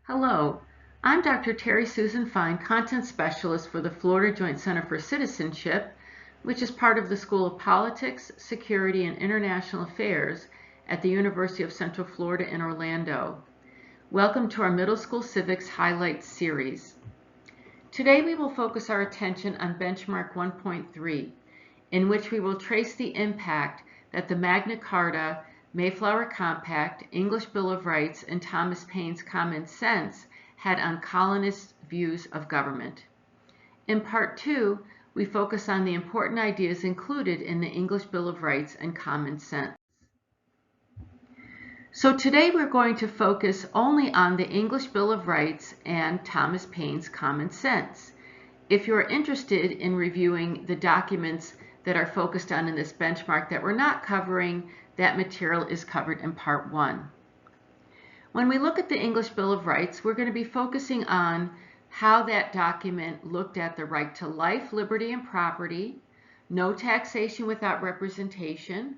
Hello, I'm Dr. Terry Susan Fine, Content Specialist for the Florida Joint Center for Citizenship, which is part of the School of Politics, Security, and International Affairs at the University of Central Florida in Orlando. Welcome to our Middle School Civics Highlights series. Today we will focus our attention on Benchmark 1.3, in which we will trace the impact that the Magna Carta, Mayflower Compact, English Bill of Rights, and Thomas Paine's Common Sense had on colonists' views of government. In Part 2, we focus on the important ideas included in the English Bill of Rights and Common Sense. So today we're going to focus only on the English Bill of Rights and Thomas Paine's Common Sense. If you're interested in reviewing the documents that are focused on in this benchmark that we're not covering, that material is covered in Part 1. When we look at the English Bill of Rights, we're going to be focusing on how that document looked at the right to life, liberty, and property, no taxation without representation,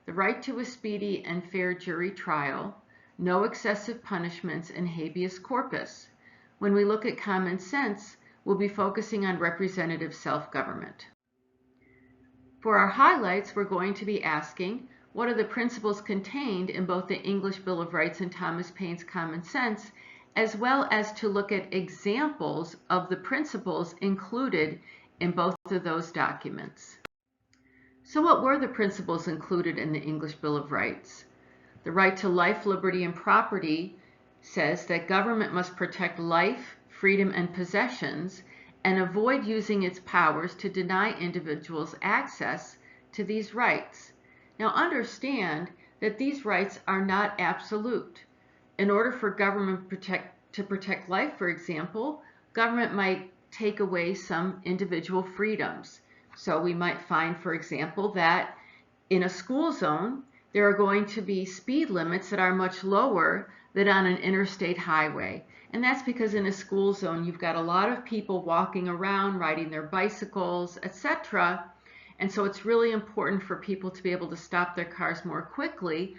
the right to a speedy and fair jury trial, no excessive punishments, and habeas corpus. When we look at common sense, we'll be focusing on representative self-government. For our highlights, we're going to be asking, what are the principles contained in both the English Bill of Rights and Thomas Paine's Common Sense, as well as to look at examples of the principles included in both of those documents. So what were the principles included in the English Bill of Rights? The right to life, liberty, and property says that government must protect life, freedom, and possessions, and avoid using its powers to deny individuals access to these rights. Now understand that these rights are not absolute. In order for government to protect life, for example, government might take away some individual freedoms. So we might find, for example, that in a school zone, there are going to be speed limits that are much lower than on an interstate highway. And that's because in a school zone, you've got a lot of people walking around, riding their bicycles, etc. And so it's really important for people to be able to stop their cars more quickly.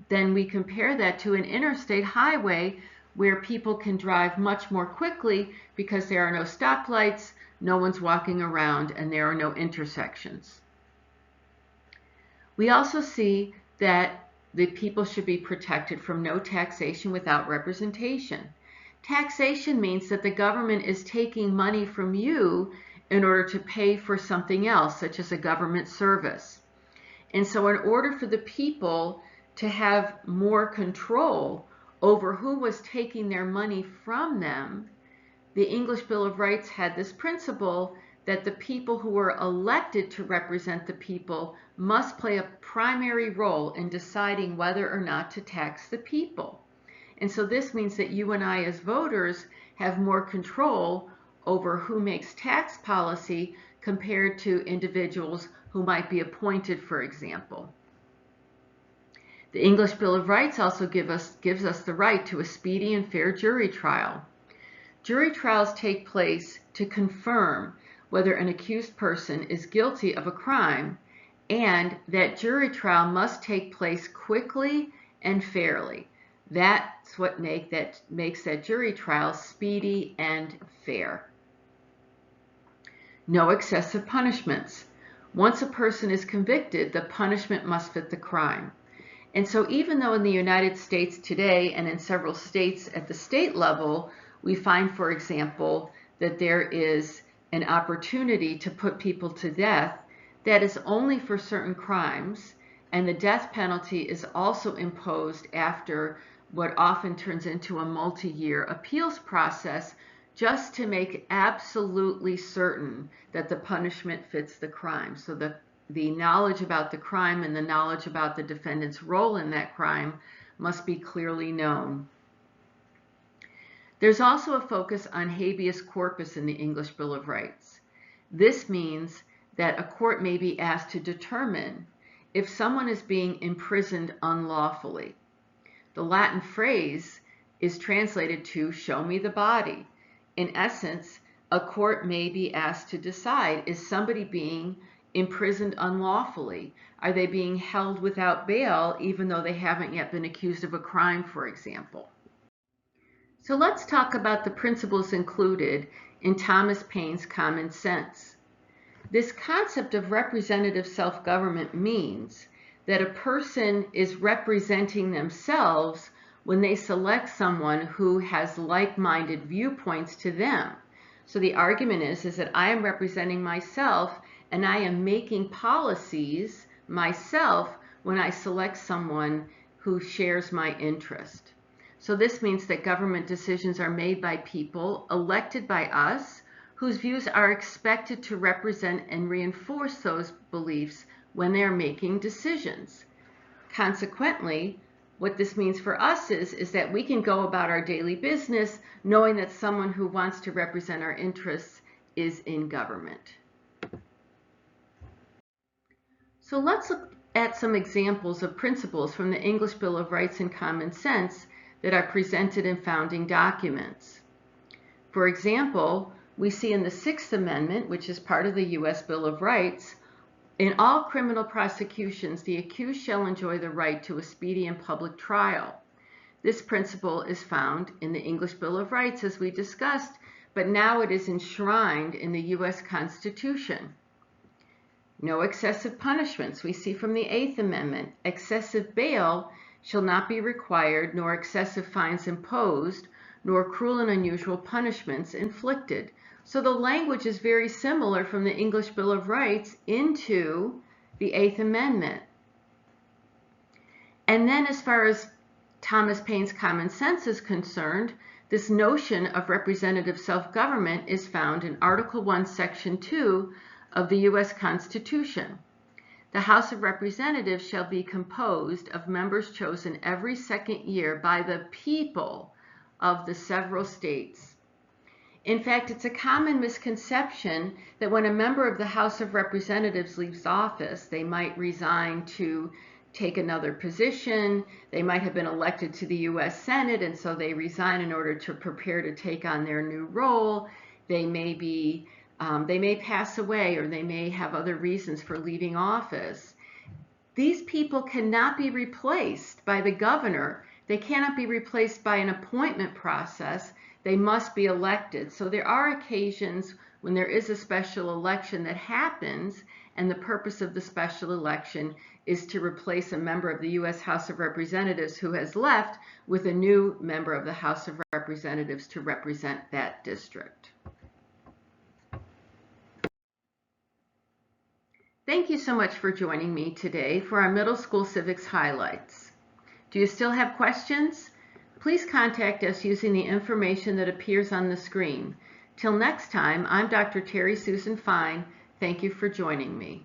Then we compare that to an interstate highway where people can drive much more quickly because there are no stoplights, no one's walking around, and there are no intersections. We also see that the people should be protected from no taxation without representation. Taxation means that the government is taking money from you in order to pay for something else, such as a government service. And so in order for the people to have more control over who was taking their money from them, the English Bill of Rights had this principle that the people who were elected to represent the people must play a primary role in deciding whether or not to tax the people. And so this means that you and I as voters have more control over who makes tax policy compared to individuals who might be appointed, for example. The English Bill of Rights also gives us the right to a speedy and fair jury trial. Jury trials take place to confirm whether an accused person is guilty of a crime, and that jury trial must take place quickly and fairly. That's what makes that jury trial speedy and fair. No excessive punishments. Once a person is convicted, the punishment must fit the crime. And so even though in the United States today and in several states at the state level, we find, for example, that there is an opportunity to put people to death, that is only for certain crimes, and the death penalty is also imposed after what often turns into a multi-year appeals process, just to make absolutely certain that the punishment fits the crime. So the knowledge about the crime and the knowledge about the defendant's role in that crime must be clearly known. There's also a focus on habeas corpus in the English Bill of Rights. This means that a court may be asked to determine if someone is being imprisoned unlawfully. The Latin phrase is translated to "show me the body." In essence, a court may be asked to decide, is somebody being imprisoned unlawfully? Are they being held without bail even though they haven't yet been accused of a crime, for example? So let's talk about the principles included in Thomas Paine's Common Sense. This concept of representative self-government means that a person is representing themselves when they select someone who has like-minded viewpoints to them. So the argument is that I am representing myself and I am making policies myself when I select someone who shares my interest. So this means that government decisions are made by people elected by us whose views are expected to represent and reinforce those beliefs when they are making decisions. Consequently, what this means for us is that we can go about our daily business knowing that someone who wants to represent our interests is in government. So let's look at some examples of principles from the English Bill of Rights and Common Sense that are presented in founding documents. For example, we see in the Sixth Amendment, which is part of the U.S. Bill of Rights, in all criminal prosecutions, the accused shall enjoy the right to a speedy and public trial. This principle is found in the English Bill of Rights, as we discussed, but now it is enshrined in the U.S. Constitution. No excessive punishments. We see from the Eighth Amendment, excessive bail shall not be required, nor excessive fines imposed, nor cruel and unusual punishments inflicted. So the language is very similar from the English Bill of Rights into the Eighth Amendment. And then as far as Thomas Paine's Common Sense is concerned, this notion of representative self-government is found in Article 1, Section 2 of the U.S. Constitution. The House of Representatives shall be composed of members chosen every second year by the people of the several states. In fact, it's a common misconception that when a member of the House of Representatives leaves office, they might resign to take another position. They might have been elected to the U.S. Senate, and so they resign in order to prepare to take on their new role. They may pass away, or they may have other reasons for leaving office. These people cannot be replaced by the governor. They cannot be replaced by an appointment process. They must be elected. So there are occasions when there is a special election that happens, and the purpose of the special election is to replace a member of the U.S. House of Representatives who has left with a new member of the House of Representatives to represent that district. Thank you so much for joining me today for our middle school civics highlights. Do you still have questions? Please contact us using the information that appears on the screen. Till next time, I'm Dr. Terry Susan Fine. Thank you for joining me.